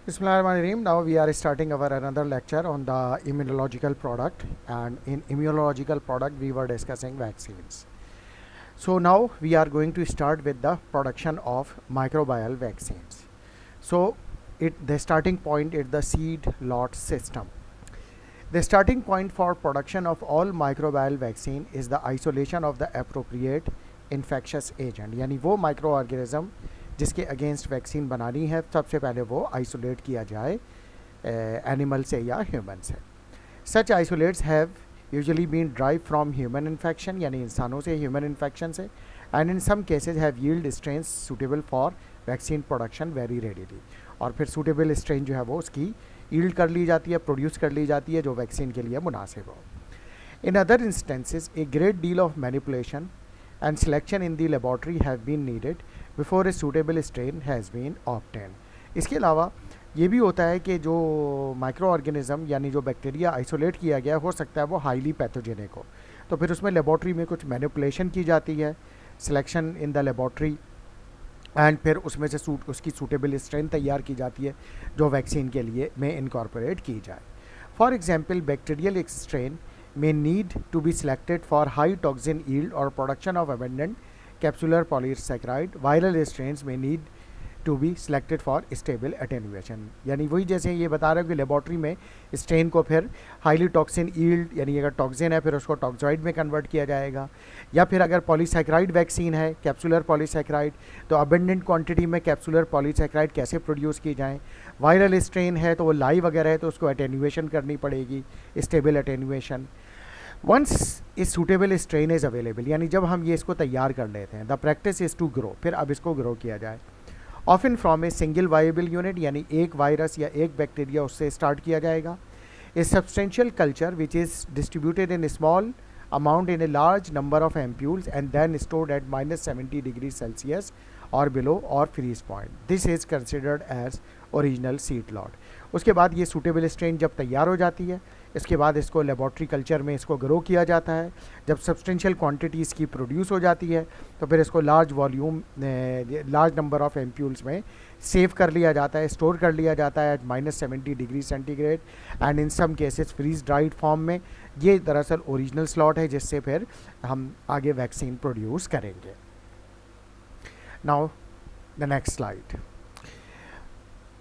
Bismillahirrahmanirrahim. Now we are starting our another lecture on the immunological product, and in immunological product we were discussing vaccines. So now we are going to start with the production of microbial vaccines. So the starting point is the seed lot system. The starting point for production of all microbial vaccine is the isolation of the appropriate infectious agent, यानी वो micro organism जिसके against vaccine बनानी है सबसे पहले वो isolate किया जाए एनिमल से या ह्यूमन से. Such isolates have usually been drive from human infection, यानी इंसानों से ह्यूमन इन्फेक्शन से, and in some cases have yield strains suitable for vaccine production very readily. और फिर सूटेबल स्ट्रेन जो है वो उसकी यील्ड कर ली जाती है, प्रोड्यूस कर ली जाती है जो वैक्सीन के लिए मुनासिब हो. In other instances a great deal of manipulation and selection in the laboratory have been needed before a suitable strain has been obtained. इसके अलावा ये भी होता है कि जो माइक्रो ऑर्गेनिज्म यानी जो बैक्टीरिया आइसोलेट किया गया हो सकता है वो हाईली पैथोजेनिक हो, तो फिर उसमें लेबॉर्ट्री में कुछ मैनिपुलेशन की जाती है, selection in the laboratory, and फिर उसमें से उसकी सूटेबल स्ट्रेन तैयार की जाती है जो वैक्सीन के लिए में इनकॉर्पोरेट की जाए. For example bacterial strain may need to be selected for high toxin yield or production of abundant capsular polysaccharide. Viral strains may need to be selected for stable attenuation. यानी वही जैसे ये बता रहे हो कि लेबॉर्ट्री में स्ट्रेन को फिर हाईली टॉक्सिन यील्ड, यानी अगर टॉक्सिन है फिर उसको टॉक्सॉइड में कन्वर्ट किया जाएगा, या फिर अगर पॉलीसैक्राइड वैक्सीन है कैप्सुलर पॉलीसैक्राइड तो अबेंडेंट क्वांटिटी में कैप्सुलर पॉलीसैक्राइड कैसे प्रोड्यूस की जाएँ. वायरल स्ट्रेन है तो वो लाइव वगैरह है तो उसको अटेन्यूएशन करनी पड़ेगी, स्टेबल अटेन्यूएशन. वंस इस सूटेबल स्ट्रेन इज़ अवेलेबल, यानी जब हम ये इसको तैयार कर लेते हैं, the practice is to grow, फिर अब इसको ग्रो किया जाए. Often from a single viable unit, यानी एक वायरस या एक बैक्टीरिया उससे स्टार्ट किया जाएगा. A substantial culture which is distributed in small amount in a large number of ampules and then stored at -70 degrees Celsius or below or freeze point. This is considered as original seed lot. उसके बाद ये suitable strain जब तैयार हो जाती है, इसके बाद इसको लेबॉर्ट्री कल्चर में इसको ग्रो किया जाता है. जब सब्सटेंशियल क्वांटिटी इसकी प्रोड्यूस हो जाती है तो फिर इसको large volume large number of ampoules में सेव कर लिया जाता है, स्टोर कर लिया जाता है at -70 degree centigrade and in some cases freeze dried form में. ये दरअसल ओरिजिनल स्लॉट है जिससे फिर हम आगे वैक्सीन प्रोड्यूस करेंगे. Now the next slide.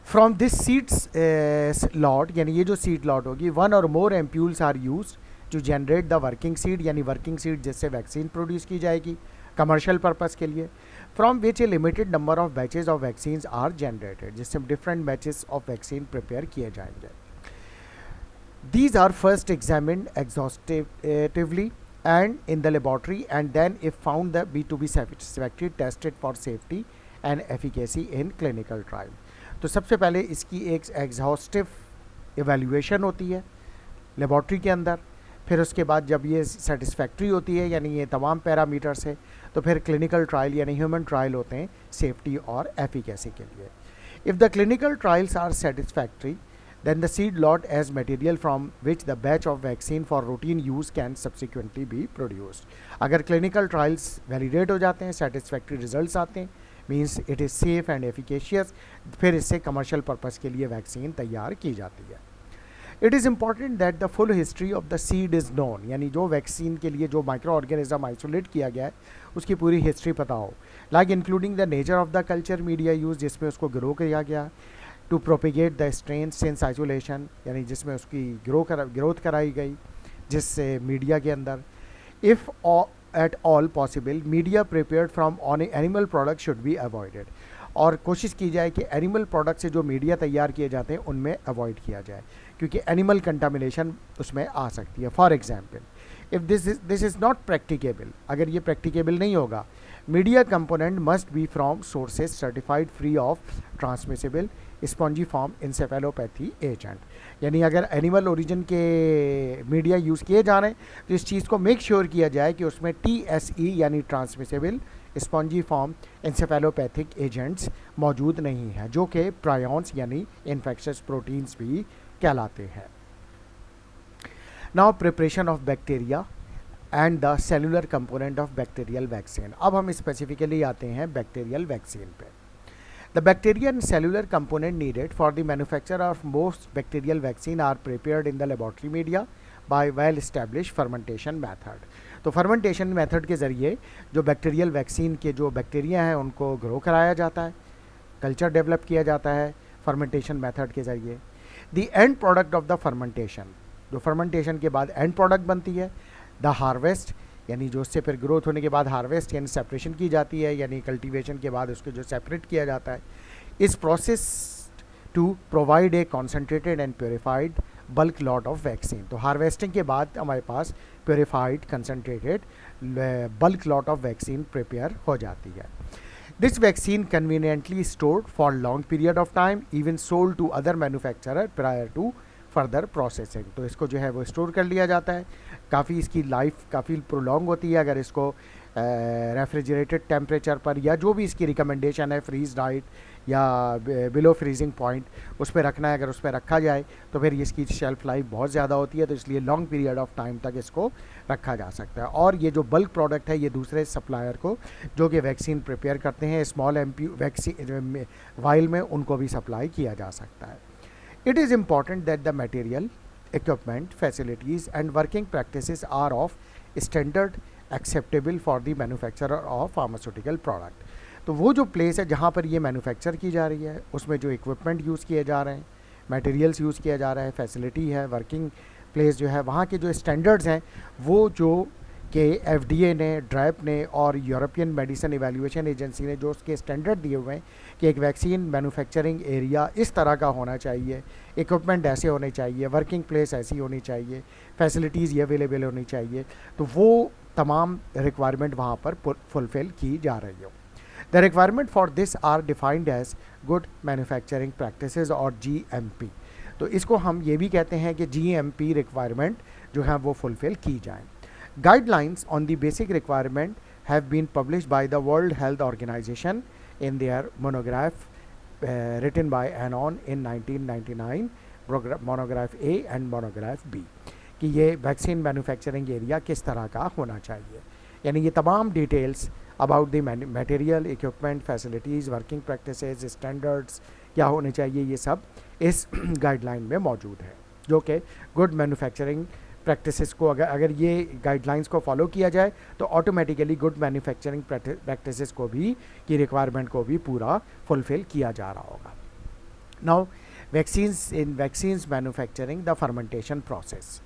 From this seeds lot, यानी ये जो सीड लॉट होगी, one or more ampoules are use to generate the working seed, यानी वर्किंग सीड जिससे वैक्सीन प्रोड्यूस की जाएगी कमर्शियल पर्पज़ के लिए. From which a limited number of batches of vaccines are generated, जिससे different batches of vaccine prepare किए जाएंगे. These are first examined exhaustively and in the laboratory, and then if found that to be satisfactory tested for safety and efficacy in clinical trial. तो सबसे पहले इसकी एक exhaustive evaluation होती है laboratory के अंदर, फिर उसके बाद जब ये सेटिस्फैक्ट्री होती है यानी ये तमाम पैरामीटर्स है तो फिर क्लिनिकल ट्रायल यानी ह्यूमन ट्रायल होते हैं सेफ्टी और एफिकेसी के लिए. If the clinical trials are satisfactory then the seed lot as material from which the batch of vaccine for routine use can subsequently be produced. अगर clinical trials validate हो जाते हैं, satisfactory results आते हैं, means it is safe and efficacious, फिर इससे commercial purpose के लिए vaccine तैयार की जाती है. It is important that the full history of the seed is known, यानी जो वैक्सीन के लिए जो माइक्रो ऑर्गेनिज्म आइसोलेट किया गया है उसकी पूरी हिस्ट्री पता हो, like including the nature of the culture media used जिसमें उसको ग्रो किया गया, to propagate the strain since isolation, यानी जिसमें उसकी ग्रोथ कराई गई जिससे मीडिया के अंदर. If at all possible media prepared from on animal product should be avoided, और कोशिश की जाए कि एनिमल प्रोडक्ट से जो मीडिया तैयार किए जाते हैं उनमें अवॉइड किया जाए क्योंकि एनिमल कंटामिनेशन उसमें आ सकती है. For example if this is not practicable, अगर ये प्रैक्टिकेबल नहीं होगा, media component must be from sources certified free of transmissible spongiform encephalopathy agent, यानी अगर एनिमल ओरिजिन के मीडिया यूज़ किए जा रहे हैं तो इस चीज़ को मेक श्योर किया जाए कि उसमें TSE यानी ट्रांसमिसिबल स्पॉन्जीफॉर्म इंसेफेलोपैथिक एजेंट्स मौजूद नहीं हैं जो कि प्रायॉन्स यानी इन्फेक्शस प्रोटीन्स भी कहलाते हैं. Now preparation of bacteria and the cellular component of bacterial vaccine. अब हम स्पेसिफिकली आते हैं बैक्टीरियल वैक्सीन पे. The bacteria and cellular component needed for the manufacture of most bacterial vaccine are prepared in the laboratory media by well established fermentation method. तो fermentation method के ज़रिए जो bacterial vaccine के जो bacteria हैं उनको grow कराया जाता है, कल्चर डेवलप किया जाता है fermentation method के ज़रिए. The end product of the fermentation, जो fermentation के बाद end product बनती है, the harvest यानी जो उससे फिर ग्रोथ होने के बाद हार्वेस्ट यानी सेपरेशन की जाती है, यानी कल्टीवेशन के बाद उसको जो सेपरेट किया जाता है, इस process to provide a concentrated and purified bulk lot of vaccine. तो हार्वेस्टिंग के बाद हमारे पास purified concentrated bulk lot of vaccine prepare हो जाती है. This vaccine conveniently stored for long period of time, even sold to other manufacturer prior to further processing. तो इसको जो है वो स्टोर कर लिया जाता है, काफ़ी इसकी लाइफ काफ़ी प्रोलॉन्ग होती है अगर इसको रेफ्रिजरेटेड टेम्परेचर पर या जो भी इसकी रिकमेंडेशन है फ्रीज डाइट या बिलो फ्रीजिंग पॉइंट उस पर रखना है, अगर उस पर रखा जाए तो फिर इसकी शेल्फ लाइफ बहुत ज़्यादा होती है, तो इसलिए लॉन्ग पीरियड ऑफ टाइम तक इसको रखा जा सकता है. और ये जो बल्क प्रोडक्ट है ये दूसरे सप्लायर को जो कि वैक्सीन प्रिपेयर करते हैं स्मॉल एमपी वैक्सीन वाइल में, उनको भी सप्लाई किया जा सकता है. It is important that the material, equipment, facilities and working practices are of standard acceptable for the manufacturer of pharmaceutical product. तो वो जो प्लेस है जहाँ पर ये मैन्युफैक्चर की जा रही है उसमें जो इक्विपमेंट यूज़ किए जा रहे हैं, मटेरियल्स यूज़ किया जा रहा है, फैसिलिटी है, वर्किंग प्लेस जो है, वहाँ के जो स्टैंडर्ड्स हैं वो जो कि FDA ने, ड्रैप ने और यूरोपियन मेडिसिन इवैल्यूएशन एजेंसी ने जो उसके स्टैंडर्ड दिए हुए हैं कि एक वैक्सीन मैन्युफैक्चरिंग एरिया इस तरह का होना चाहिए, इक्विपमेंट ऐसे होने चाहिए, वर्किंग प्लेस ऐसी होनी चाहिए, फैसिलिटीज़ ये अवेलेबल होनी चाहिए, तो वो तमाम रिक्वायरमेंट वहाँ पर फुलफ़िल की जा रही हो. The requirement for this are defined as good manufacturing practices और GMP. तो इसको हम ये भी कहते हैं कि GMP रिक्वायरमेंट जो है वो फुलफ़िल की जाए. Guidelines on the basic requirement have been published by the World Health Organization in their monograph written by Anon in 1999, monograph A and monograph B, कि ये वैक्सीन मैन्युफैक्चरिंग एरिया किस तरह का होना चाहिए. यानी ये तमाम details about the material, equipment, facilities, working practices, standards क्या होने चाहिए, ये सब इस गाइडलाइन में मौजूद है, जो कि गुड मैन्युफैक्चरिंग प्रैक्टिसेस को अगर ये गाइडलाइंस को फॉलो किया जाए तो ऑटोमेटिकली गुड मैन्युफैक्चरिंग प्रैक्टिसेस को भी की रिक्वायरमेंट को भी पूरा फुलफ़िल किया जा रहा होगा. Now vaccines manufacturing the fermentation process.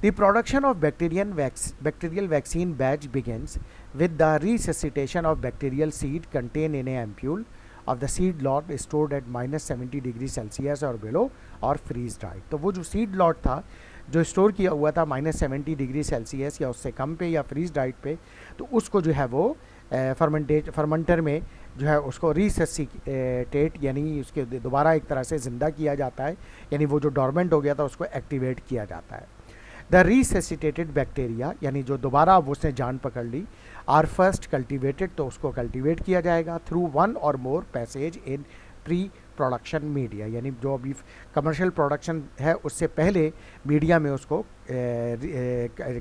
The production of bacterial vaccine batch begins with the resuscitation of bacterial seed contained in a ampule of the seed lot stored at -70°C और below और freeze dried. तो वो जो seed lot था जो store किया हुआ था -70°C या उससे कम पे या फ्रीज डाइट पे, तो उसको जो है वो फर्मेंटर में जो है उसको रिससिटेट यानी उसके दोबारा एक तरह से ज़िंदा किया जाता है, यानी वो जो डॉर्मेंट हो गया था उसको एक्टिवेट किया जाता है. द रिससिटेटेड बैक्टीरिया यानी जो दोबारा उसने जान पकड़ ली, आर फर्स्ट कल्टिवेटेड, तो उसको कल्टिवेट किया जाएगा through one or more passage in pre production media, यानी जो अभी कमर्शियल प्रोडक्शन है उससे पहले मीडिया में उसको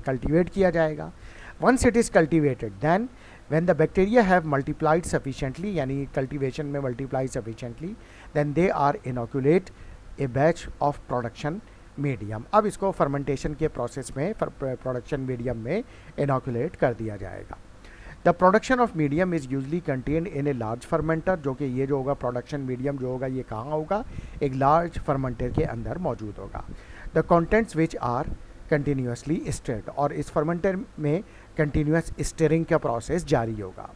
कल्टिवेट किया जाएगा. Once it is cultivated then when the bacteria have multiplied sufficiently, यानी कल्टिवेशन में multiply sufficiently, then they are inoculate a batch of production medium. अब इसको फर्मेंटेशन के प्रोसेस में प्रोडक्शन मीडियम में इनोकुलेट कर दिया जाएगा. The production of medium is usually contained in a large fermenter, जो कि ये जो होगा प्रोडक्शन मीडियम जो होगा ये कहाँ होगा, एक लार्ज फर्मेंटर के अंदर मौजूद होगा. The contents which are continuously stirred, और इस फर्मेंटर में कंटिन्यूस स्टिरिंग का प्रोसेस जारी होगा.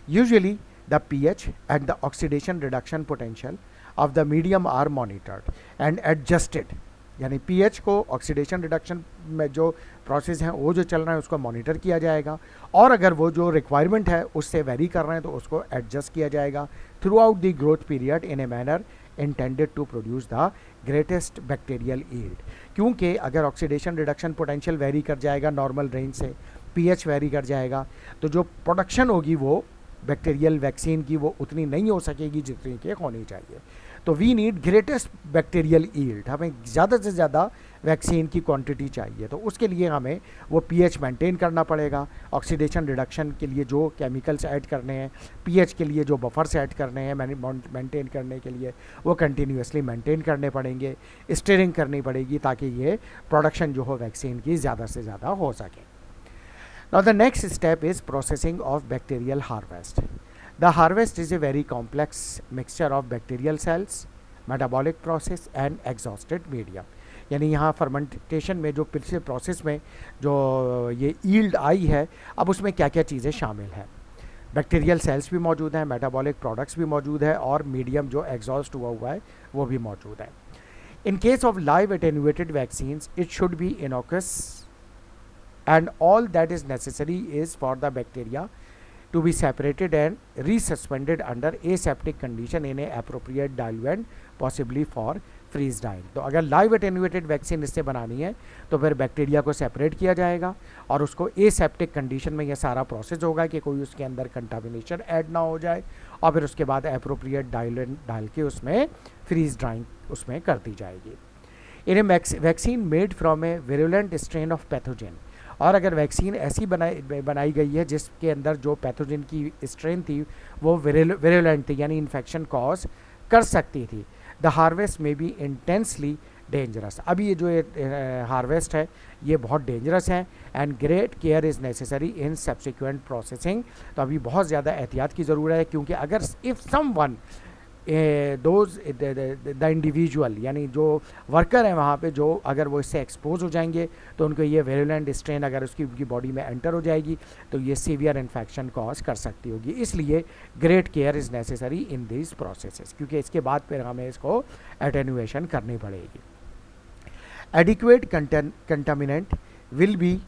Usually the pH and the oxidation reduction potential of the medium are monitored and adjusted, यानी pH को ऑक्सीडेशन रिडक्शन में जो प्रोसेस हैं वो जो चल रहा है उसको मॉनिटर किया जाएगा, और अगर वो जो रिक्वायरमेंट है उससे वेरी कर रहे हैं तो उसको एडजस्ट किया जाएगा throughout the growth period in a manner intended to produce the greatest bacterial yield. क्योंकि अगर ऑक्सीडेशन रिडक्शन पोटेंशियल वेरी कर जाएगा नॉर्मल रेंज से, pH वेरी कर जाएगा, तो जो प्रोडक्शन होगी वो बैक्टीरियल वैक्सीन की वो उतनी नहीं हो सकेगी जितनी कि होनी चाहिए. तो we need greatest bacterial yield, हमें ज़्यादा से ज़्यादा वैक्सीन की क्वांटिटी चाहिए। तो उसके लिए हमें वो पीएच मेंटेन करना पड़ेगा, ऑक्सीडेशन रिडक्शन के लिए जो केमिकल्स ऐड करने हैं, पीएच के लिए जो बफर्स ऐड करने हैं मेंटेन करने के लिए, वो कंटिन्यूसली मेंटेन करने पड़ेंगे, स्टीयरिंग करनी पड़ेगी ताकि ये प्रोडक्शन जो हो वैक्सीन की ज़्यादा से ज़्यादा हो सके। Now the next step is processing of bacterial harvest. The harvest is a very complex mixture of bacterial cells, metabolic process and exhausted media. यानी यहाँ फर्मेंटेशन में जो पिछले प्रोसेस में जो ये ईल्ड आई है, अब उसमें क्या क्या चीज़ें शामिल हैं। बैक्टीरियल सेल्स भी मौजूद हैं, मेटाबॉलिक प्रोडक्ट्स भी मौजूद है और मीडियम जो एग्जॉस्ट हुआ है वो भी मौजूद है। In case of live attenuated vaccines it should be innocuous and all that is necessary is for the bacteria to be separated and resuspended under aseptic condition in a appropriate diluent, possibly for freeze drying। तो अगर live attenuated vaccine इससे बनानी है तो फिर bacteria को separate किया जाएगा और उसको एसेप्टिक कंडीशन में यह सारा प्रोसेस होगा कि कोई उसके अंदर कंटामिनेशन ऐड ना हो जाए, और फिर उसके बाद अप्रोप्रिएट डाइल्यूएंट डाल के उसमें फ्रीज ड्राइंग उसमें कर दी जाएगी। In a vaccine made from a virulent strain of pathogen, और अगर वैक्सीन ऐसी बनाई गई है जिसके अंदर जो पैथोजन की स्ट्रेन थी वो विरुलेंट थी, यानी इन्फेक्शन कॉज कर सकती थी, द हार्वेस्ट में बी इंटेंसली डेंजरस। अभी ये जो हार्वेस्ट है ये बहुत डेंजरस है and great care is necessary in subsequent processing. तो अभी बहुत ज़्यादा एहतियात की ज़रूरत है, क्योंकि अगर if someone the individual यानी जो वर्कर हैं वहाँ पे, जो अगर वो इससे एक्सपोज हो जाएंगे तो उनको ये वेरुलेंट स्ट्रेन अगर उनकी बॉडी में एंटर हो जाएगी तो ये सीवियर इन्फेक्शन कॉज कर सकती होगी। इसलिए great care is necessary in this processes, क्योंकि इसके बाद फिर हमें इसको एटेन्यूएशन करनी पड़ेगी। Adequate contaminant will be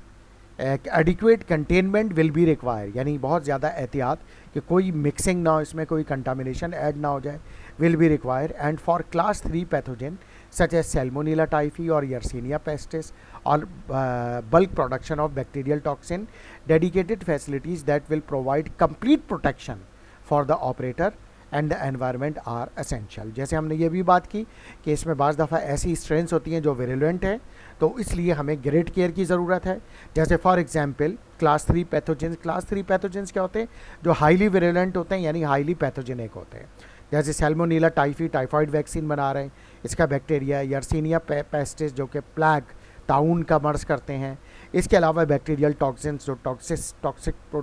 adequate containment will be require, यानी बहुत ज़्यादा एहतियात कि कोई मिक्सिंग ना हो, इसमें कोई कंटामिनेशन ऐड ना हो जाए, will be require. And for class 3 pathogen such as Salmonella typhi और यर्सीनिया पेस्टिस और bulk production of bacterial toxin, dedicated facilities that will provide complete protection for the operator and the environment are essential. जैसे हमने ये भी बात की कि इसमें बाज़ दफ़ा ऐसी स्ट्रेंस होती हैं जो विरुलेंट है, तो इसलिए हमें ग्रेट केयर की ज़रूरत है। जैसे for example class 3 pathogens, class 3 pathogens क्या होते हैं? जो हाईली विरुलेंट होते हैं, यानी हाईली पैथोजेनिक होते हैं। जैसे सैल्मोनेला टाइफी टाइफाइड वैक्सीन बना रहे हैं, इसका बैक्टीरिया, यर्सीनिया पेस्टिस जो कि प्लैग ताउन का मर्ज करते हैं। इसके अलावा बैक्टीरियल टॉक्सिन्स जो टॉक्सिक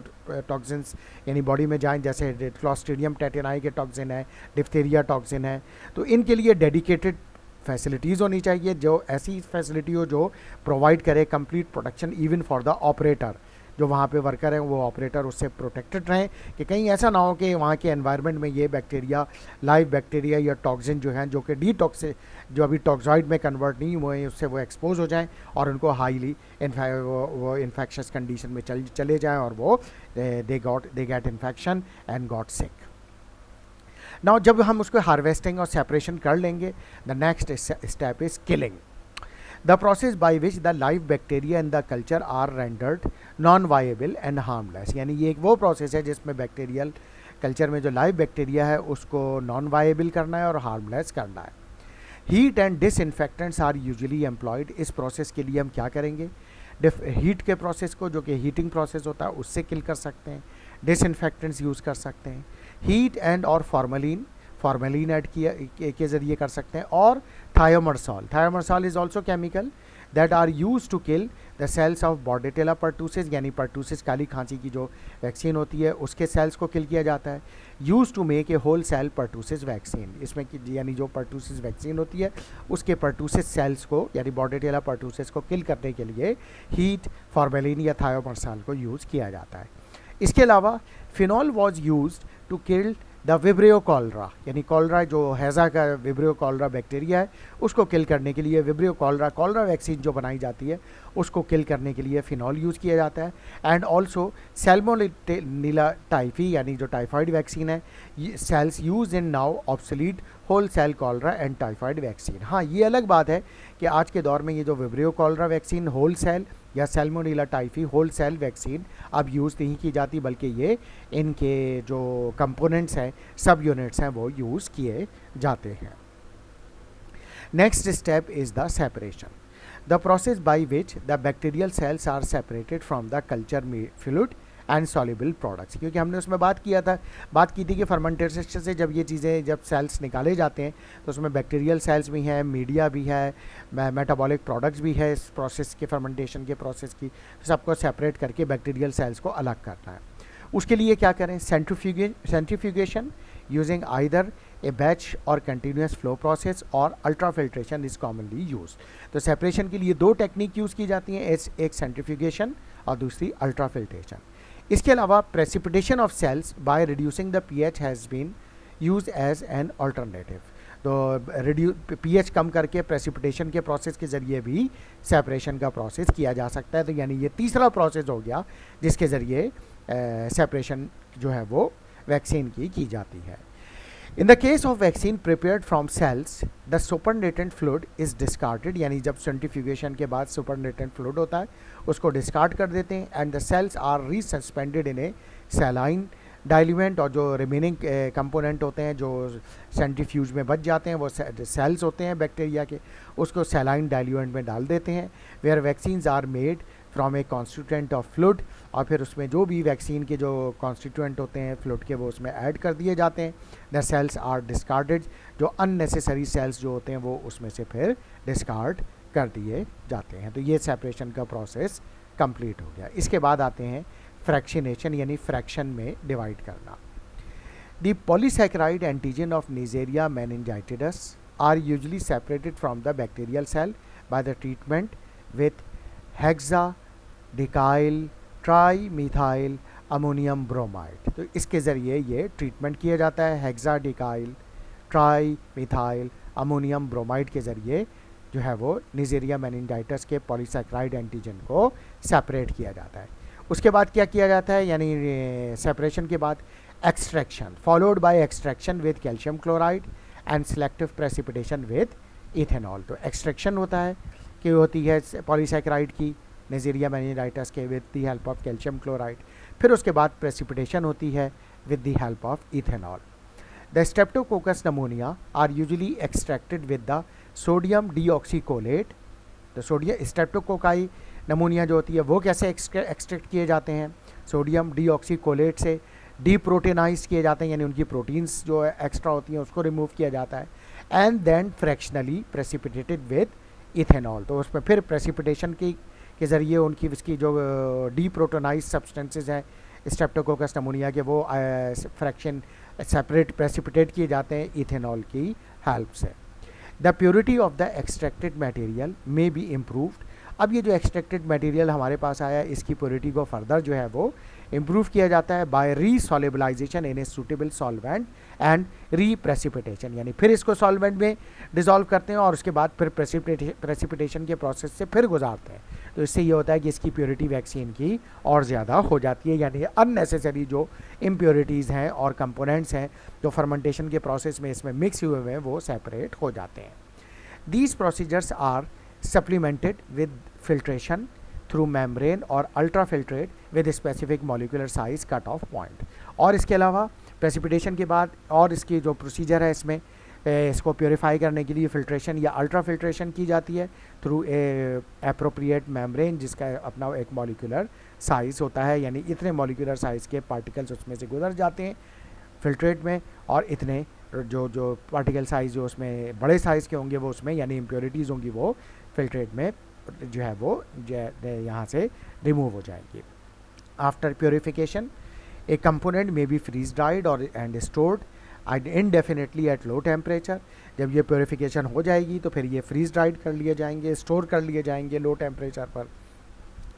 टॉक्सिन्स यानी बॉडी में जाएं, जैसे क्लॉस्ट्रीडियम टेटेनाई के टॉक्सिन है, डिप्थीरिया टॉक्सिन है, तो इनके लिए डेडिकेटेड फैसिलिटीज़ होनी चाहिए, जो ऐसी फैसिलिटी हो जो प्रोवाइड करे complete protection even for the operator. जो वहाँ पे वर्कर हैं वो ऑपरेटर उससे प्रोटेक्टेड रहें कि कहीं ऐसा ना हो कि वहाँ के एनवायरनमेंट में ये बैक्टीरिया, लाइव बैक्टीरिया या टॉक्सिन जो हैं जो कि डिटॉक्सिक जो अभी टॉक्सॉइड में कन्वर्ट नहीं हुए हैं उससे वो एक्सपोज हो जाएं और उनको हाईली वो इन्फेक्शस कंडीशन में चले जाएं और वो they get infection and got sick. Now जब हम उसको हार्वेस्टिंग और सेपरेशन कर लेंगे, the next step is killing, the process by which the live bacteria in the culture are rendered non viable and harmless. यानी ये एक वो प्रोसेस है जिसमें बैक्टीरियल कल्चर में जो लाइव बैक्टीरिया है उसको नॉन वायेबल करना है और हार्मलेस करना है। Heat and disinfectants are usually employed. इस प्रोसेस के लिए हम क्या करेंगे? हीट के प्रोसेस को, जो कि हीटिंग प्रोसेस होता है, उससे किल कर सकते हैं। डिसइंफेक्टेंट्स यूज़ कर सकते हैं। हीट एंड और फॉर्मेलिन ऐड किया के ज़रिए कर सकते हैं। और thiomersal is also chemical that are use to kill the cells of Bordetella pertussis, यानी पर्टूसिस काली खांसी की जो वैक्सीन होती है उसके सेल्स को किल किया जाता है। Use to make a whole cell pertussis vaccine, इसमें यानी जो पर्टूसिस वैक्सीन होती है उसके पर्टूसिस सेल्स को यानी बॉर्डेटेला पर्टूसिस को किल करने के लिए हीट, फॉर्मेलिन या थायोमर्सॉल को यूज़ किया जाता है। इसके अलावा phenol was use to kill the Vibrio cholera, यानी कॉलरा जो हैज़ा का विब्रियो कॉलरा बैक्टीरिया है उसको किल करने के लिए विब्रियो कॉलरा वैक्सीन जो बनाई जाती है उसको किल करने के लिए फिनॉल यूज़ किया जाता है। एंड ऑल्सो सैल्मोनेला टाइफी यानी जो टाइफाइड वैक्सीन है, cells use in now obsolete whole cell cholera and typhoid vaccine. हाँ, ये अलग बात है कि आज के दौर में ये जो Vibrio cholera vaccine whole cell या Salmonella typhi whole cell vaccine अब यूज़ नहीं की जाती, बल्कि ये इनके जो कंपोनेंट्स हैं, सब यूनिट्स हैं, वो यूज़ किए जाते हैं। Next step is the separation, the process by which the bacterial cells are separated from the culture fluid and soluble products, क्योंकि हमने उसमें बात की थी कि फर्मेंटेशन से जब ये चीज़ें जब सेल्स निकाले जाते हैं तो उसमें बैक्टीरियल सेल्स भी हैं, मीडिया भी है, मेटाबॉलिक प्रोडक्ट्स भी है इस प्रोसेस के, फर्मेंटेशन के प्रोसेस की, सबको सेपरेट करके बैक्टीरियल सेल्स को अलग करना है। उसके लिए क्या करें, सेंट्रीफ्यूगेशन यूजिंग आइदर ए बैच और कंटिन्यूस फ्लो प्रोसेस और अल्ट्राफिल्ट्रेशन इज कॉमनली यूज। तो सेपरेशन के लिए दो टेक्निक यूज़ की जाती हैं, एक सेंट्रीफ्यूगेशन और दूसरी अल्ट्राफिल्ट्रेशन। इसके अलावा precipitation of cells by reducing the pH has been use as an alternative. तो पीएच कम करके प्रेसिपिटेशन के प्रोसेस के ज़रिए भी सेपरेशन का प्रोसेस किया जा सकता है। तो यानी ये तीसरा प्रोसेस हो गया जिसके ज़रिए सेपरेशन जो है वो वैक्सीन की जाती है। In the case of vaccine prepared from cells the supernatant fluid is discarded, यानी जब सेंट्रीफ्यूगेशन के बाद सुपरनेटेंट फ्लूइड होता है उसको डिस्कार्ड कर देते हैं, and the cells are resuspended in a saline diluent, और जो रिमेनिंग कंपोनेंट होते हैं जो सेंट्रीफ्यूज में बच जाते हैं वो सेल्स होते हैं बैक्टीरिया के, उसको सैलाइन डाइल्यूएंट में डाल देते हैं, where vaccines are made from a constituent of fluid, और फिर उसमें जो भी वैक्सीन के जो कॉन्स्टिट्यूएंट होते हैं फ्लूइड के वो उसमें ऐड कर दिए जाते हैं। द सेल्स आर डिस्कार्डेड, जो अननेसेसरी सेल्स जो होते हैं वो उसमें से फिर डिस्कार्ड कर दिए जाते हैं। तो ये सेपरेशन का प्रोसेस कंप्लीट हो गया। इसके बाद आते हैं फ्रैक्शनेशन, यानी फ्रैक्शन में डिवाइड करना। The polysaccharide antigen of Neisseria meningitidis are usually separated from the bacterial cell by the treatment with hexadecyl trimethyl ammonium bromide. तो इसके ज़रिए ये ट्रीटमेंट किया जाता है, hexadecyl trimethyl ammonium bromide के ज़रिए जो है वो नीजेरिया मेनिंजाइटिस के पॉलीसैकेराइड एंटीजन को सेपरेट किया जाता है। उसके बाद क्या किया जाता है, यानी सेपरेशन के बाद extraction followed by extraction with calcium chloride and selective precipitation with ethanol. तो एक्सट्रैक्शन होता है कि होती है पॉलीसैकेराइड की नीजेरिया मेनिंजाइटिस के with the help of calcium chloride, फिर उसके बाद प्रेसिपिटेशन होती है with the help of ethanol. The streptococcus pneumonia are usually extracted with the sodium deoxycholate. तो सोडियम स्ट्रेप्टोकोकाई नमूनिया जो होती है वो कैसे एक्सट्रैक्ट किए जाते हैं, सोडियम डीऑक्सीकोलेट से डीप्रोटीनाइज किए जाते हैं, यानी उनकी प्रोटीन्स जो एक्स्ट्रा होती हैं उसको रिमूव किया जाता है, and then fractionally precipitated with ethanol. तो उसमें फिर प्रेसिपिटेशन के ज़रिए उनकी इसकी जो डीप्रोटोनाइज सब्सटेंसेज हैं स्ट्रेप्टोकोकस नमूनिया के वो फ्रैक्शन सेपरेट प्रेसिपिटेट किए जाते हैं इथेनॉल की हेल्प से। The purity of the extracted material may be improved. अब ये जो एक्सट्रैक्टेड मटेरियल हमारे पास आया है इसकी प्योरिटी को फर्दर जो है वो इम्प्रूव किया जाता है by resolubilization in a suitable solvent and reprecipitation, यानी फिर इसको सॉल्वेंट में डिसॉल्व करते हैं और उसके बाद फिर प्रेसिपिटेशन के प्रोसेस से फिर गुजारते हैं। तो इससे ये होता है कि इसकी प्योरिटी वैक्सीन की और ज़्यादा हो जाती है, यानी अननेसेसरी जो इम्प्योरिटीज़ हैं और कंपोनेंट्स हैं जो फर्मेंटेशन के प्रोसेस में इसमें मिक्स हुए हैं वो सेपरेट हो जाते हैं। These procedures are supplemented with filtration through membrane और ultrafiltrate with specific molecular size cut off point. और इसके अलावा प्रेसिपिटेशन के बाद और इसकी जो प्रोसीजर है इसमें इसको प्योरीफाई करने के लिए फ़िल्ट्रेशन या अल्ट्राफिल्ट्रेशन की जाती है थ्रू एप्रोप्रिएट मेम्ब्रेन जिसका अपना एक मॉलिक्यूलर साइज़ होता है, यानी इतने मॉलिक्यूलर साइज़ के पार्टिकल्स उसमें से गुजर जाते हैं फिल्ट्रेट में, और इतने जो पार्टिकल साइज़ जो उसमें बड़े साइज़ के होंगे वो उसमें यानी इम्प्योरिटीज़ होंगी वो फिल्ट्रेट में जो है वो यहाँ से रिमूव हो जाएंगी। आफ्टर प्योरीफिकेशन ए कंपोनेंट में बी फ्रीज ड्राइड और and stored indefinitely at low temperature. जब ये प्योरीफिकेशन हो जाएगी तो फिर ये फ्रीज ड्राइड कर लिए जाएंगे, स्टोर कर लिए जाएंगे लो टेम्परेचर पर,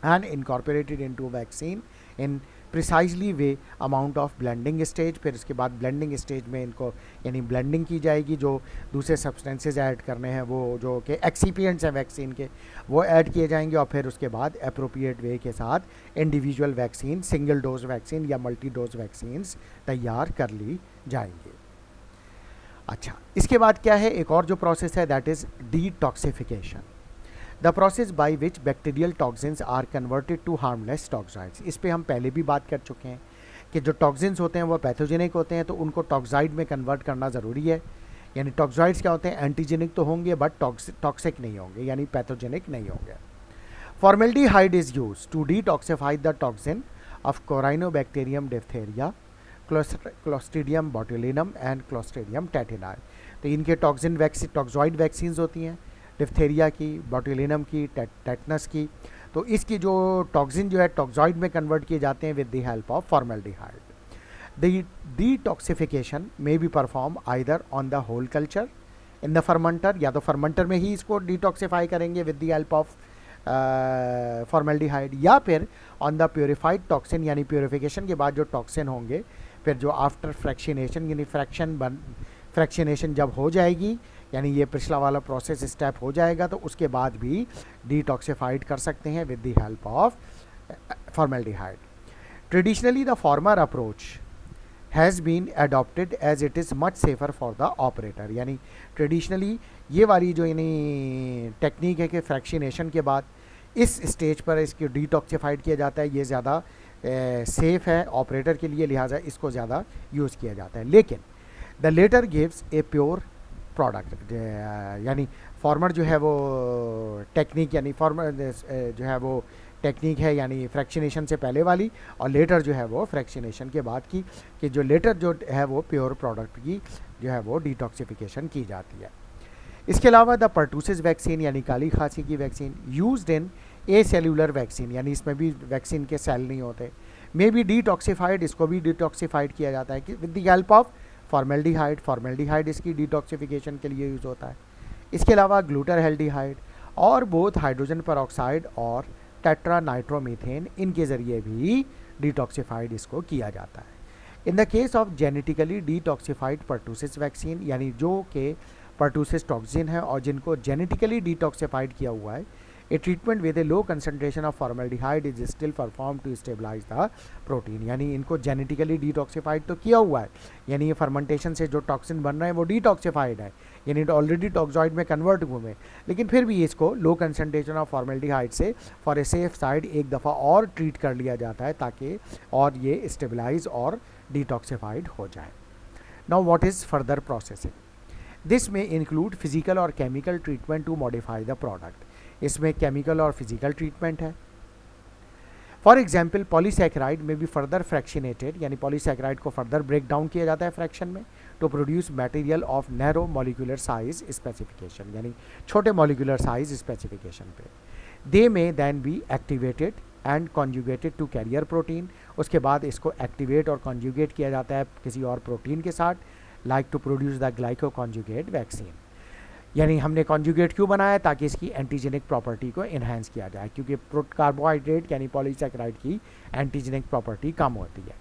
and incorporated into vaccine in precisely way amount of blending stage. फिर उसके बाद ब्लेंडिंग स्टेज में इनको यानी ब्लेंडिंग की जाएगी, जो दूसरे सब्सटेंसेज ऐड करने हैं वो जो कि एक्सीपिएंट्स हैं वैक्सीन के वो ऐड किए जाएंगे, और फिर उसके बाद अप्रोप्रिएट वे के साथ individual vaccine, single dose vaccine या मल्टी डोज वैक्सीन्स तैयार कर ली जाएंगी। अच्छा, इसके बाद क्या है, एक और जो प्रोसेस है that is detoxification, the process by which bacterial toxins are converted to harmless toxoids. इस पर हम पहले भी बात कर चुके हैं कि जो टॉक्सिन्स होते हैं वो पैथोजेनिक होते हैं तो उनको टॉक्साइड में कन्वर्ट करना ज़रूरी है, यानी टॉक्सॉइड्स क्या होते हैं, एंटीजेनिक तो होंगे बट टॉक्सिक नहीं होंगे, यानी पैथोजेनिक नहीं होंगे। Formaldehyde is used to detoxify the toxin of Corynebacterium diphtheria, Clostridium botulinum and Clostridium tetani. तो इनके टॉक्सॉइड वैक्सीन होती हैं, डिप्थेरिया की, बोटुलिनम की, टेटनस की। तो इसकी जो टॉक्सिन जो है टॉक्सॉइड में कन्वर्ट किए जाते हैं with the help of formaldehyde. The detoxification may be performed either on the whole culture in the fermenter, या तो fermenter में ही इसको detoxify करेंगे with the help of formaldehyde, या फिर on the purified toxin, यानी purification के बाद जो toxin होंगे, फिर जो after fractionation यानी fractionation जब हो जाएगी, यानी ये पिछला वाला प्रोसेस स्टेप हो जाएगा, तो उसके बाद भी detoxified कर सकते हैं with the help of formaldehyde. Traditionally the former approach has been adopted as it is much safer for the operator, यानी ट्रेडिशनली ये वाली जो यानी टेक्निक है कि फ्रैक्शनेशन के बाद इस स्टेज पर इसको डिटॉक्सिफाइड किया जाता है, ये ज़्यादा सेफ़ है ऑपरेटर के लिए, लिहाजा इसको ज़्यादा यूज़ किया जाता है। लेकिन the latter gives a pure product, यानी फॉर्मर जो है वो टेक्निक, यानी फॉर्मर जो है वो टेक्निक है यानी फ्रैक्शनेशन से पहले वाली, और लेटर जो है वो फ्रैक्शनेशन के बाद की, कि जो लेटर जो है वो प्योर प्रोडक्ट की जो है वो डिटॉक्सिफिकेशन की जाती है। इसके अलावा द पर्टूसिस वैक्सीन यानी काली खांसी की vaccine used in A cellular vaccine, यानी इसमें भी वैक्सीन के सेल नहीं होते, मे बी डिटॉक्सिफाइड, इसको भी डिटॉक्सिफाइड किया जाता है कि with the help of formaldehyde. Formaldehyde इसकी डिटॉक्सिफिकेशन के लिए यूज़ होता है। इसके अलावा ग्लूटारहेल्डिहाइड और बोथ हाइड्रोजन पेरोक्साइड और टेट्रा नाइट्रोमीथेन, इनके ज़रिए भी डिटॉक्सिफाइड इसको किया जाता है। In the case of genetically detoxified pertussis vaccine, यानी जो कि पर्टूसिस टॉक्सिन है और जिनको जेनेटिकली डिटॉक्सिफाइड किया हुआ है, a treatment with a low concentration of formaldehyde is still perform to stabilise the protein, यानी इनको जेनेटिकली डिटॉक्सिफाइड तो किया हुआ है, यानी ये फर्मेंटेशन से जो टॉक्सिन बन रहे हैं वो डिटॉक्सिफाइड है, यानी ऑलरेडी टॉक्सॉइड में कन्वर्ट हुए हैं, लेकिन फिर भी इसको लो कंसनट्रेशन ऑफ फॉर्मेल्डिहाइड से फॉर ए सेफ साइड एक दफ़ा और ट्रीट कर लिया जाता है ताकि और ये स्टेबलाइज और डिटॉक्सिफाइड हो जाए। Now what is further processing? This में इंक्लूड फिजिकल और chemical treatment to modify the product, इसमें केमिकल और फिजिकल ट्रीटमेंट है। फॉर एग्जाम्पल पॉलीसैकेराइड में भी फर्दर फ्रैक्शनेटेड, यानी पॉलीसैकेराइड को फर्दर ब्रेक डाउन किया जाता है फ्रैक्शन में to produce material of narrow molecular size specification, यानी छोटे मॉलिक्यूलर साइज स्पेसिफिकेशन पे। They may then be activated and conjugated to carrier protein, उसके बाद इसको एक्टिवेट और कॉन्जुगेट किया जाता है किसी और प्रोटीन के साथ, like to produce the glycoconjugate vaccine. यानी हमने कॉन्जुगेट क्यों बनाया? ताकि इसकी एंटीजेनिक प्रॉपर्टी को इन्हांस किया जाए, क्योंकि कार्बोहाइड्रेट यानी पॉलीसैकेराइड की एंटीजेनिक प्रॉपर्टी कम होती है।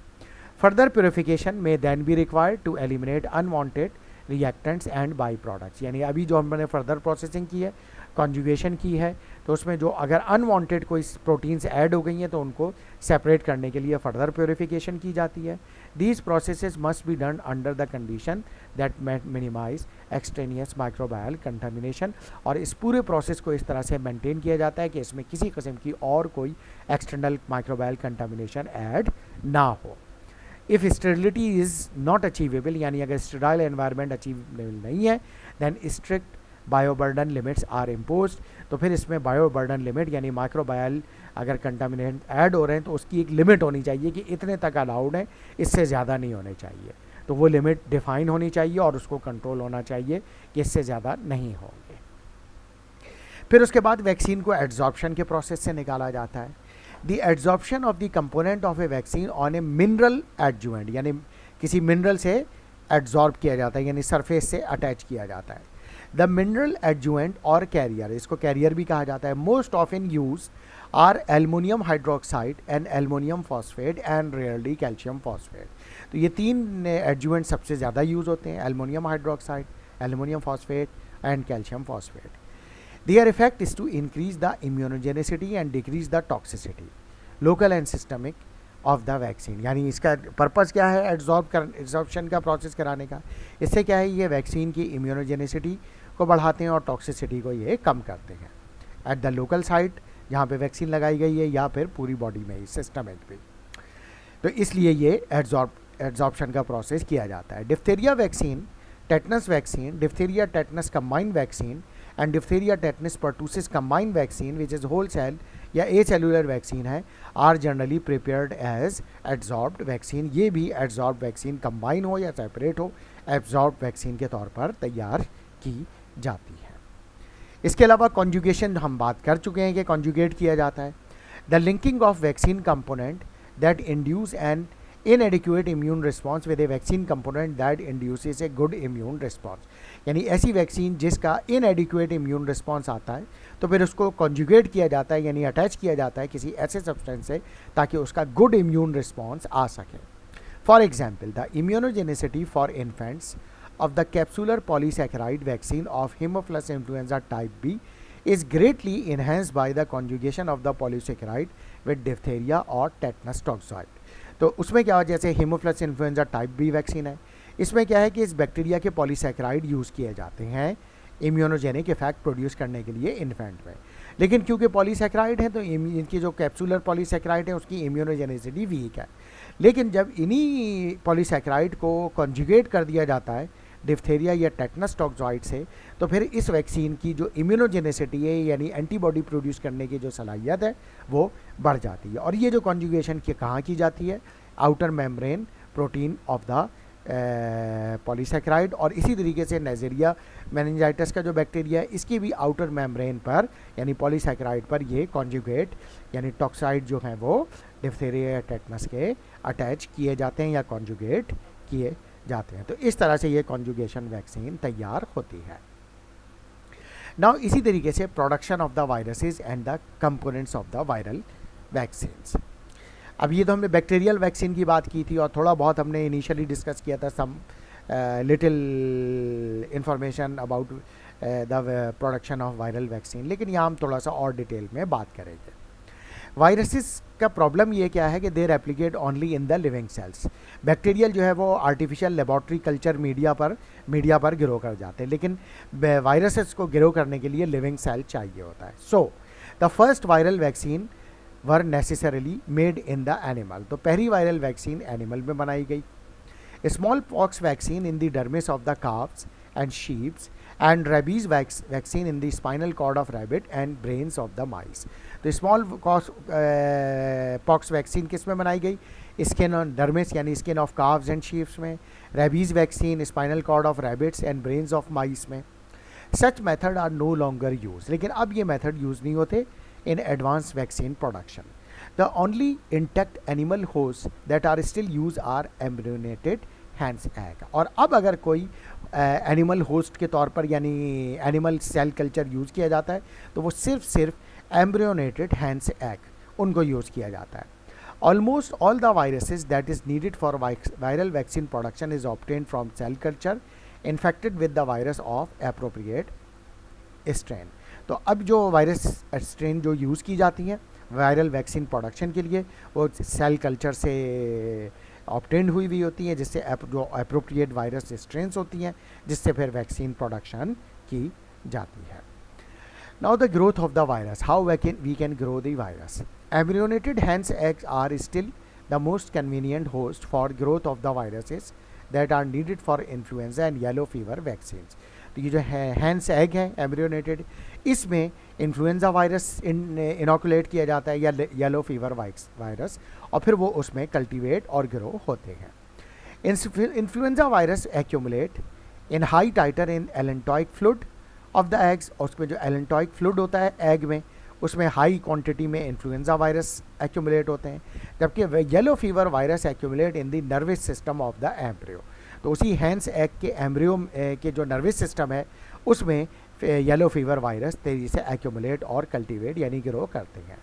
Further purification may then be required to eliminate unwanted reactants and byproducts, यानी अभी जो हमने फर्दर प्रोसेसिंग की है, कॉन्जुगेशन की है, तो उसमें जो अगर अनवांटेड कोई प्रोटीन्स ऐड हो गई हैं तो उनको सेपरेट करने के लिए फर्दर प्योरिफिकेशन की जाती है। These processes must be done under the condition that minimize extraneous microbial contamination, और इस पूरे प्रोसेस को इस तरह से मेंटेन किया जाता है कि इसमें किसी किस्म की और कोई एक्सटर्नल माइक्रोबायल कंटामिनेशन ऐड ना हो। If sterility is not achievable, यानी अगर स्टेराइल एनवायरनमेंट अचीवेबल नहीं है, then strict bioburden limits are imposed, तो फिर इसमें बायोबर्डन लिमिट यानी माइक्रोबायल अगर कंटामिनेंट ऐड हो रहे हैं तो उसकी एक लिमिट होनी चाहिए कि इतने तक अलाउड है, इससे ज़्यादा नहीं होने चाहिए, तो वो लिमिट डिफाइन होनी चाहिए और उसको कंट्रोल होना चाहिए कि इससे ज़्यादा नहीं होंगे। फिर उसके बाद वैक्सीन को एड्जॉर्प्शन के प्रोसेस से निकाला जाता है। The adsorption of the component of A vaccine on a mineral adjuvant, यानी किसी मिनरल से एड्जॉर्ब किया जाता है, यानी सरफेस से अटैच किया जाता है। द मिनरल एडजुवेंट और कैरियर, इसको कैरियर भी कहा जाता है, most often use are aluminium hydroxide and aluminium phosphate and rarely calcium phosphate. तो ये तीन एडजुवेंट सबसे ज़्यादा यूज़ होते हैं, aluminium hydroxide, aluminium phosphate and calcium phosphate. Their effect is to increase the immunogenicity and decrease the toxicity local and systemic of the vaccine, यानी इसका purpose क्या है? एड्जॉर्प्शन का प्रोसेस कराने का। इससे क्या है, ये वैक्सीन की इम्यूनोजेनिसिटी को बढ़ाते हैं और टॉक्सिसिटी को ये कम करते हैं एट द लोकल साइट जहाँ पे वैक्सीन लगाई गई है, या फिर पूरी बॉडी में ही सिस्टमिक भी। तो इसलिए ये एड्जॉर्प्शन का प्रोसेस किया जाता है। Diphtheria vaccine tetanus vaccine, diphtheria tetanus combined vaccine and diphtheria tetanus pertussis combined vaccine, which is whole cell या acellular vaccine है, are generally prepared as adsorbed vaccine. ये भी adsorbed vaccine combine हो या separate हो, absorbed vaccine के तौर पर तैयार की जाती है. इसके अलावा conjugation हम बात कर चुके हैं कि conjugate किया जाता है. The linking of vaccine component that induce an inadequate immune response with a vaccine component that induces a good immune response. यानी ऐसी वैक्सीन जिसका inadequate immune response आता है तो फिर उसको conjugate किया जाता है, यानी अटैच किया जाता है किसी ऐसे सब्सटेंस से ताकि उसका good immune response आ सके. For example, the immunogenicity for infants of the capsular polysaccharide vaccine of Haemophilus influenza type B is greatly enhanced by the conjugation of the polysaccharide with diphtheria or tetanus toxoid. तो उसमें क्या हो, जैसे Haemophilus influenza type B vaccine है, इसमें क्या है कि इस बैक्टीरिया के पॉलीसैकेराइड यूज़ किए जाते हैं इम्यूनोजेनिक इफेक्ट प्रोड्यूस करने के लिए इन्फेंट में. लेकिन क्योंकि पॉलीसैकेराइड है तो इनकी जो कैप्सूलर पॉलीसैकेराइड है उसकी इम्यूनोजेनिसिटी वीक है. लेकिन जब इन्हीं पॉलीसैकेराइड को कॉन्जुगेट कर दिया जाता है डिप्थेरिया या टेटनस टॉक्सॉइड से, तो फिर इस वैक्सीन की जो इम्यूनोजेनिसिटी है यानी एंटीबॉडी प्रोड्यूस करने की जो सलाहियत है वो बढ़ जाती है. और ये जो कॉन्जुगेशन की कहाँ की जाती है, outer membrane protein of the polysaccharide. और इसी तरीके से नाइजीरिया मेनिंजाइटिस का जो बैक्टीरिया है इसकी भी आउटर मेम्ब्रेन पर यानी पॉलीसैकेराइड पर ये कॉन्जुगेट यानी टॉक्साइड जो हैं वो डिप्थेरिया या टेटनस के अटैच किए जाते हैं या कॉन्जुगेट किए जाते हैं. तो इस तरह से ये कॉन्जुगेशन वैक्सीन तैयार होती है. नाउ इसी तरीके से production of the viruses and the components of the viral vaccines. अब ये तो हमने बैक्टीरियल वैक्सीन की बात की थी और थोड़ा बहुत हमने इनिशियली डिस्कस किया था some little information about the production of viral vaccine, लेकिन यहाँ हम थोड़ा सा और डिटेल में बात करेंगे. वायरसेस का प्रॉब्लम ये क्या है कि they replicate only in the living cells. Bacterial जो है वो आर्टिफिशियल लेबॉर्ट्री कल्चर मीडिया पर ग्रो कर जाते हैं, लेकिन वायरसेस को ग्रो करने के लिए लिविंग सेल चाहिए होता है. So the first viral vaccine were necessarily made in the animal. तो पहली वायरल वैक्सीन एनिमल में बनाई गई. Small pox vaccine in the dermis of the calves and sheeps and rabies vaccine in the spinal cord of rabbit and brains of the mice. तो smallpox vaccine किस में बनाई गई, skin on dermis यानी skin of calves and sheeps में. Rabies vaccine spinal cord of rabbits and brains of mice में. Such method are no longer use. लेकिन अब ये मेथड यूज़ नहीं होते in advance vaccine production. The only intact animal host that are still use are embryonated hens egg. और अब अगर कोई एनिमल होस्ट के तौर पर यानी एनिमल सेल कल्चर यूज़ किया जाता है तो वो सिर्फ एम्ब्रियोनेटेड हैंड्स एग उनको यूज़ किया जाता है. Almost all the viruses that is needed for viral vaccine production is obtained from cell culture infected with the virus of appropriate strain. तो अब जो वायरस स्ट्रेन जो यूज़ की जाती हैं वायरल वैक्सीन प्रोडक्शन के लिए वो सेल कल्चर से ऑब्टेंड हुई होती हैं, जिससे जो अप्रोप्रिएट वायरस स्ट्रेन्स होती हैं जिससे फिर वैक्सीन प्रोडक्शन की जाती है. Now the growth of the virus, how we can grow the virus. Embryonated hens eggs are still the most convenient host for growth of the viruses that are needed for influenza and yellow fever vaccines. तो ये जो hens egg है embryonated, इसमें influenza virus inoculate किया जाता है या yellow fever virus और फिर वो उसमें कल्टीवेट और ग्रो होते हैं. Influenza virus accumulate in high titre in allantoic fluid of the eggs. और उसमें जो एलेंटॉइक फ्लूइड होता है एग में उसमें हाई क्वांटिटी में इन्फ्लुएंजा वायरस एक्यूमुलेट होते हैं, जबकि yellow fever virus accumulate in the nervous system of the embryo. तो उसी हैंड्स एग के एम्ब्रियो के जो नर्वस सिस्टम है उसमें येलो फीवर वायरस तेज़ी से एक्यूमुलेट और कल्टीवेट यानी ग्रो करते हैं.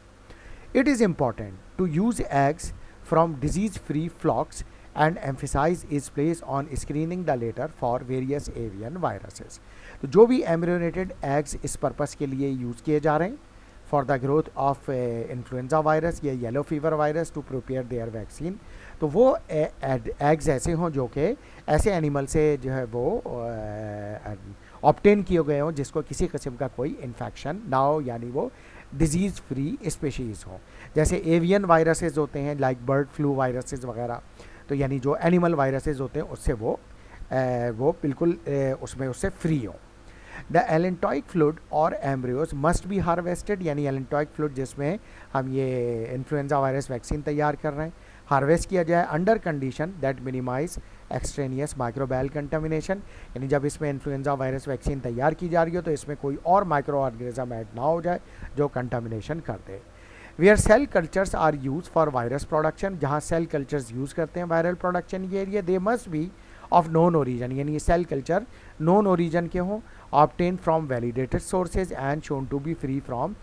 It is important to use eggs from disease free flocks and emphasise is place on screening the latter for various avian viruses. तो जो भी एम्ब्रियोनेटेड एग्स इस पर्पस के लिए यूज़ किए जा रहे हैं for the growth of influenza virus या yellow fever virus to prepare their vaccine, तो वो एग्स ऐसे हों जो कि ऐसे एनिमल से जो है वो ऑब्टेन किए गए हों जिसको किसी किस्म का कोई इन्फेक्शन ना हो, यानी वो डिजीज़ फ्री स्पेशीज़ हों. जैसे एवियन वायरसेस होते हैं लाइक बर्ड फ्लू वायरसेस वगैरह, तो यानी जो एनिमल वायरसेस होते हैं उससे वो वो बिल्कुल उसमें उससे फ्री हो। द एलेंटॉइक फ्लूइड और एम्ब्रियोज मस्ट बी हार्वेस्टेड, यानी एलेंटॉइक फ्लूइड जिसमें हम ये इन्फ्लुएंजा वायरस वैक्सीन तैयार कर रहे हैं, हार्वेस्ट किया जाए under condition that minimize extraneous microbial contamination, यानी जब इसमें इन्फ्लुएंजा वायरस वैक्सीन तैयार की जा रही हो तो इसमें कोई और माइक्रो ऑर्गेनिज्म ऐड ना हो जाए जो कंटामिनेशन कर दे। Where cell cultures are used for virus production, जहाँ सेल कल्चर्स यूज़ करते हैं वायरल प्रोडक्शन के लिए, they must be of non origin, यानी ये सेल कल्चर नॉन ओरिजन के हों, obtain from validated sources and shown to be free from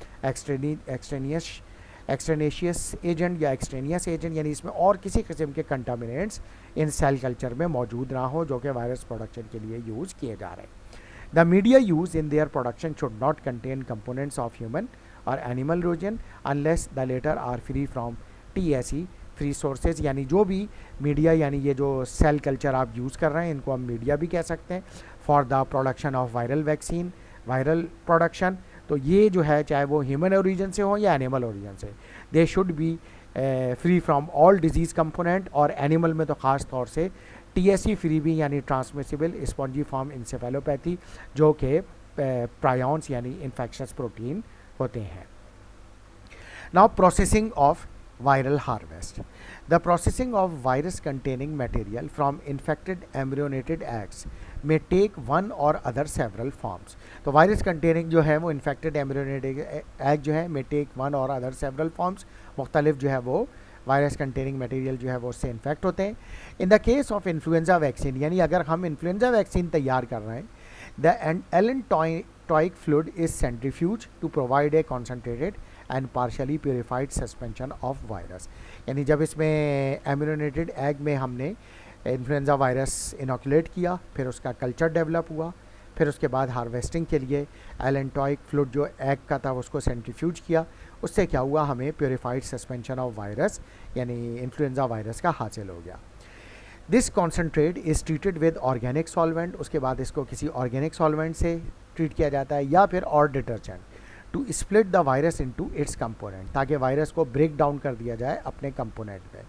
extraneous agent या एक्सट्रेनियस एजेंट, यानी इसमें और किसी किस्म के कंटामिनेंट्स इन सेल कल्चर में मौजूद ना हो जो कि वायरस प्रोडक्शन के लिए यूज़ किए जा रहे हैं। The media use in their production should not contain components of human और animal origin unless the latter are free from TSE free sources, यानी जो भी मीडिया, यानी ये जो सेल कल्चर आप यूज़ कर रहे हैं इनको हम मीडिया भी कह सकते हैं for the production of viral vaccine, viral production, तो ये जो है चाहे वो ह्यूमन ओरिजिन से हो या एनिमल ओरिजिन से, they should be free from all disease component, और एनिमल में तो ख़ास तौर से TSE फ्री भी, यानी ट्रांसमिसिबल स्पॉन्जीफॉर्म इंसेफेलोपैथी, जो कि प्रायॉन्स यानी इन्फेक्शस प्रोटीन होते हैं। Now processing of viral harvest. The processing of virus containing material from infected embryonated eggs may take one or other several forms. तो वायरस कंटेनिंग जो है वो इन्फेक्टेड एम्ब्रियोनेटेड एग जो है may take one or other several forms, मुख्तलिफ जो है वो वायरस कंटेनिंग मटेरियल जो है वो उससे इन्फेक्ट होते हैं। In the case of influenza vaccine, यानी अगर हम इन्फ्लुएंजा वैक्सीन तैयार कर रहे हैं, the allantoic fluid is centrifuge to provide a concentrated and partially purified suspension of virus, यानी जब इसमें एम्ब्रियोनेटेड एग में हमने इन्फ्लुएंजा वायरस इनोकुलेट किया, फिर उसका कल्चर डेवलप हुआ, फिर उसके बाद हार्वेस्टिंग के लिए एलेंटॉइक फ्लूइड जो एग का था उसको सेंट्रीफ्यूज किया, उससे क्या हुआ, हमें प्योरीफाइड सस्पेंशन ऑफ वायरस यानी इन्फ्लुएंजा वायरस का हासिल हो गया। This concentrate is treated with organic solvent, उसके बाद इसको किसी ऑर्गेनिक सॉल्वेंट से ट्रीट किया जाता है या फिर और detergent, to split the virus into its component, ताकि वायरस को ब्रेक डाउन कर दिया जाए अपने कंपोनेंट में।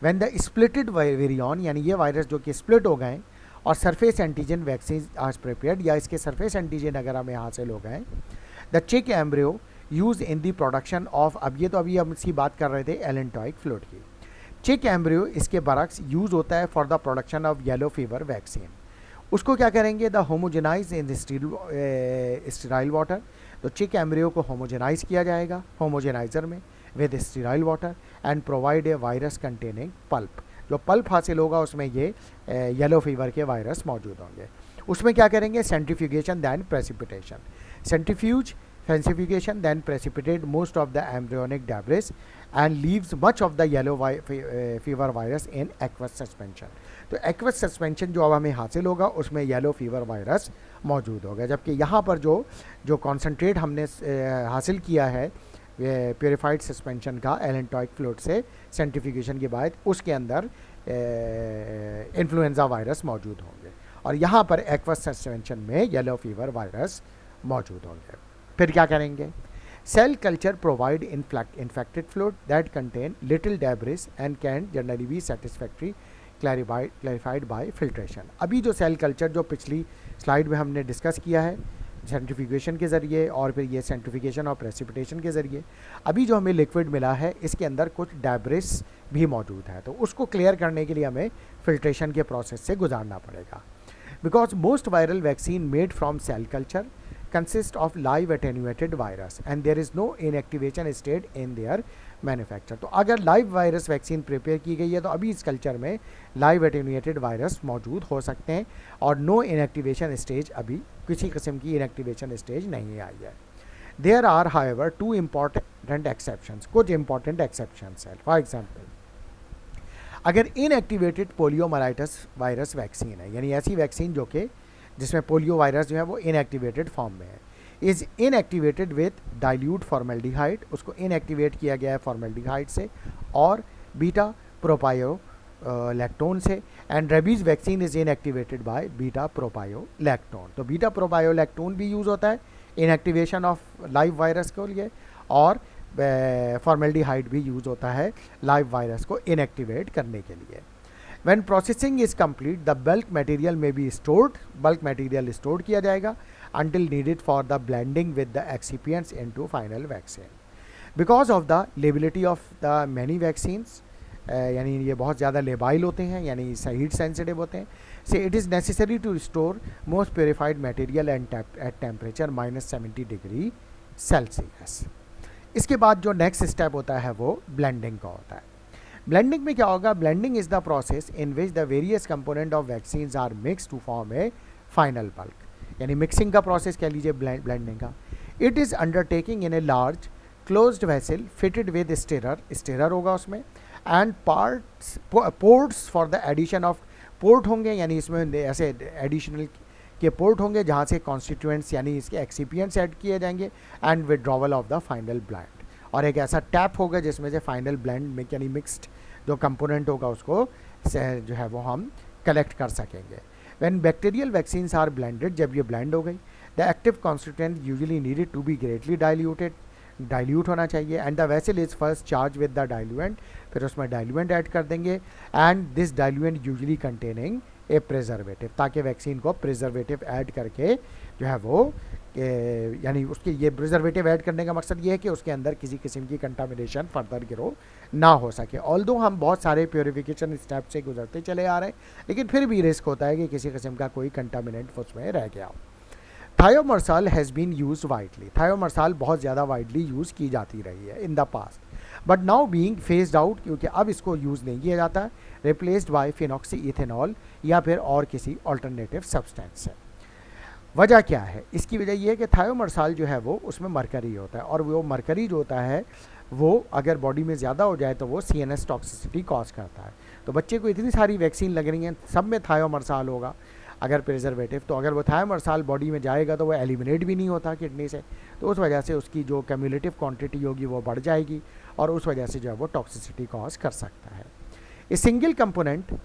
व्हेन द स्प्लिटेड वेरियन, यानी ये वायरस जो कि स्प्लिट हो गए और सरफेस एंटीजन वैक्सीन आज प्रिपेयर्ड, या इसके सरफेस एंटीजन अगर हमें हासिल हो गए, द चिक embryo use in the production of, अब ये तो अभी हम इसकी बात कर रहे थे एलेंटॉइक फ्लूइड की, चिक एम्ब्रियो इसके बरक्स यूज होता है for the production of yellow fever vaccine. उसको क्या करेंगे, the homogenise in sterile water, तो चिक एम्ब्रियो को होमोजेनाइज किया जाएगा होमोजेनाइजर में with sterile water and provide a virus containing pulp, जो पल्प हासिल होगा उसमें ये येलो फीवर के वायरस मौजूद होंगे। उसमें क्या करेंगे, सेंट्रीफ्यूगेशन दैन प्रेसिपिटेशन, सेंट्रीफ्यूज फेंसिफिकेशन then precipitate most of the embryonic debris and leaves much of the yellow fever virus in aqueous suspension। तो aqueous suspension जो अब हमें हासिल होगा उसमें येलो फीवर वायरस मौजूद होगा, जबकि यहाँ पर जो कॉन्सेंट्रेट हमने हासिल किया है प्योरीफाइड सस्पेंशन का एलेंटॉइक फ्लूइड से सेंट्रीफ्यूगेशन के बाद, उसके अंदर इन्फ्लुएंजा वायरस मौजूद होंगे और यहाँ पर एक्वस सस्पेंशन में येलो फीवर वायरस मौजूद होंगे। फिर क्या करेंगे, cell culture provide infected fluid that contain little debris and can generally be satisfactory clarified by filtration. अभी जो सेल कल्चर जो पिछली स्लाइड में हमने डिस्कस किया है सेंट्रीफ्यूगेशन के ज़रिए और फिर ये सेंट्रीफिकेशन और प्रेसिपिटेशन के ज़रिए, अभी जो हमें लिक्विड मिला है इसके अंदर कुछ डेब्रिस भी मौजूद है, तो उसको क्लियर करने के लिए हमें फिल्ट्रेशन के प्रोसेस से गुजारना पड़ेगा। Because most viral vaccine made from cell culture consist of live attenuated virus and there is no inactivation state in their manufacture। तो अगर लाइव वायरस वैक्सीन प्रिपेयर की गई है तो अभी इस कल्चर में लाइव एटेन्यूएटेड वायरस मौजूद हो सकते हैं और नो इनएक्टिवेशन स्टेज, अभी किसी किस्म की इनएक्टिवेशन स्टेज नहीं आई है। There are however two important exceptions, कुछ इंपॉर्टेंट एक्सेप्शंस है। फॉर एग्जांपल, अगर इनएक्टिवेटेड पोलियोमाइलाइटिस वायरस वैक्सीन है, यानी ऐसी वैक्सीन जो कि जिसमें पोलियो वायरस जो है वो इनएक्टिवेटेड फॉर्म में है, is inactivated with dilute formaldehyde, उसको इनएक्टिवेट किया गया है फॉर्मेल्डिहाइड से और बीटा प्रोपायो लैक्टोन से, and rabies vaccine is inactivated by beta propiolactone. तो बीटा प्रोपायो लैक्टोन भी यूज़ होता है इनएक्टिवेशन ऑफ लाइव वायरस के लिए और फॉर्मेल्डिहाइड भी यूज़ होता है लाइव वायरस को इनएक्टिवेट करने के लिए। When processing is complete the bulk material में be stored, bulk material store किया जाएगा until needed for the blending with the excipients into final vaccine. Because of the lability of the many vaccines, यानी ये बहुत ज़्यादा labile होते हैं, यानी हीट सेंसिटिव होते हैं, so it is necessary to store most purified material at temperature -70 degree Celsius. इसके बाद जो नेक्स्ट स्टेप होता है वो ब्लेंडिंग का होता है. ब्लेंडिंग में क्या होगा? Blending is the process in which the various component of vaccines are mix to form a final bulk. यानी मिक्सिंग का प्रोसेस कह लीजिए ब्लेंडिंग का. It is undertaking in a large closed vessel fitted with stirrer होगा उसमें, and ports for the addition of port होंगे, यानी इसमें ऐसे एडिशनल के पोर्ट होंगे जहाँ से कॉन्स्टिट्यूएंट्स यानी इसके एक्सिपिएंट्स ऐड किए जाएंगे, and withdrawal of the final blend. और एक ऐसा टैप होगा जिसमें से फाइनल ब्लेंड में यानी मिक्सड जो कंपोनेंट होगा उसको जो है वो हम कलेक्ट कर सकेंगे. When bacterial vaccines are blended, जब ये blend हो गई, the active constituent usually needed to be greatly diluted, dilute होना चाहिए, and the vessel is first charged with the diluent, फिर उसमें diluent ऐड कर देंगे, and this diluent usually containing a preservative, ताकि वैक्सीन को प्रिजर्वेटिव ऐड करके जो है वो यानी उसके ये प्रिजर्वेटिव ऐड करने का मकसद ये है कि उसके अंदर किसी किस्म की कंटामिनेशन फर्दर ग्रो ना हो सके. ऑल्दो हम बहुत सारे प्योरीफिकेशन स्टेप से गुजरते चले आ रहे हैं, लेकिन फिर भी रिस्क होता है कि किसी किस्म का कोई कंटामिनेंट उसमें रह गया हो. थायोमर्साल हैज़ बीन यूज वाइडली. थायोमर्साल बहुत ज़्यादा वाइडली यूज़ की जाती रही है in the past, but now being faced out, क्योंकि अब इसको यूज़ नहीं किया जाता, रिप्लेस्ड बाय फिनॉक्सी इथेनॉल या फिर और किसी ऑल्टरनेटिव सब्सटेंस से. वजह क्या है? इसकी वजह यह है कि थायोमर्साल जो है वो उसमें मरकरी होता है, और वो मरकरी जो होता है वो अगर बॉडी में ज़्यादा हो जाए तो वो CNS टॉक्सिसिटी कॉज करता है. तो बच्चे को इतनी सारी वैक्सीन लग रही हैं, सब में थायोमर्साल होगा अगर प्रिजर्वेटिव, तो अगर वो थायोमर्साल बॉडी में जाएगा तो वो एलिमिनेट भी नहीं होता किडनी से, तो उस वजह से उसकी जो क्यूमुलेटिव क्वांटिटी होगी वो बढ़ जाएगी, और उस वजह से जो है वो टॉक्सिसिटी कॉज कर सकता है. A single component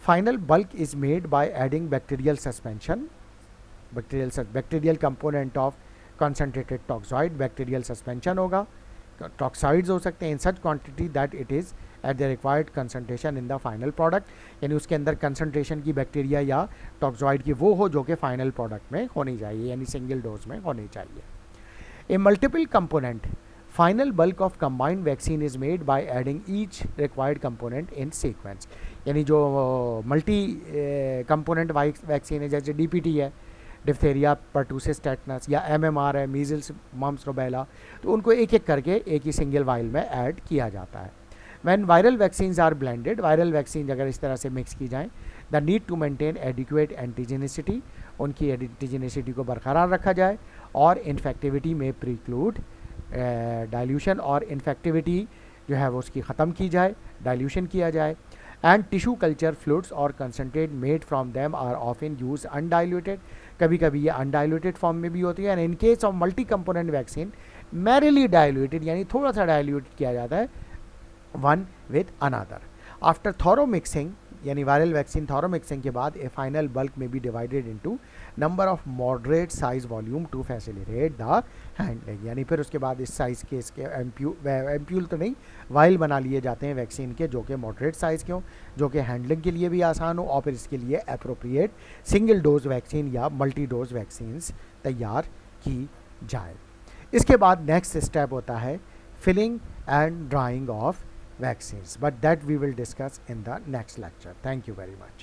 final bulk is made by adding bacterial suspension, bacterial component of concentrated toxoid, bacterial suspension होगा, टॉक्साइड्स हो सकते हैं in such quantity that it is at the required concentration in the final product, यानी उसके अंदर concentration की bacteria या toxoid की वो हो जो कि फाइनल प्रोडक्ट में होनी चाहिए, यानी सिंगल डोज में होनी चाहिए. A multiple component final bulk of combined vaccine is made by adding each required component in sequence, यानी जो मल्टी कंपोनेंट वैक्सीन है जैसे DPT है, डिप्थेरिया, पर्टूसिस, टेटनस, या MMR है, मीजल्स, मम्स, रूबेला, तो उनको एक एक करके एक ही सिंगल वाइल में ऐड किया जाता है. When viral vaccines are blended, viral vaccine अगर इस तरह से मिक्स की जाएँ, the need to maintain adequate antigenicity, उनकी एंटीजेनिसिटी को बरकरार रखा जाए, और इन्फेक्टिविटी में प्रीक्लूड डाइल्यूशन, और इन्फेक्टिविटी जो है वो उसकी ख़त्म की जाए, डाइल्यूशन किया जाए. एंड टिश्यू कल्चर फ्लूइड्स और concentrate made from them are often use undiluted, कभी कभी ये अनडाइल्यूटेड फॉर्म में भी होती है. And in case of multi component vaccine merely diluted, यानी थोड़ा सा डाइल्यूट किया जाता है one with another. After thorough mixing, यानी वायरल वैक्सीन थॉरो मिक्सिंग के बाद a final bulk may be divided into number of moderate size volume to facilitate the handling, यानी फिर उसके बाद इस साइज़ के इसके एम्प्यूल तो नहीं वाइल बना लिए जाते हैं वैक्सीन के, जो कि मॉडरेट साइज़ के हों, जो कि हैंडलिंग के लिए भी आसान हो, और फिर इसके लिए अप्रोप्रिएट सिंगल डोज वैक्सीन या मल्टी डोज वैक्सीन्स तैयार की जाए. इसके बाद नेक्स्ट स्टेप होता है filling and drying of vaccines, but that we will discuss in the next lecture. Thank you very much.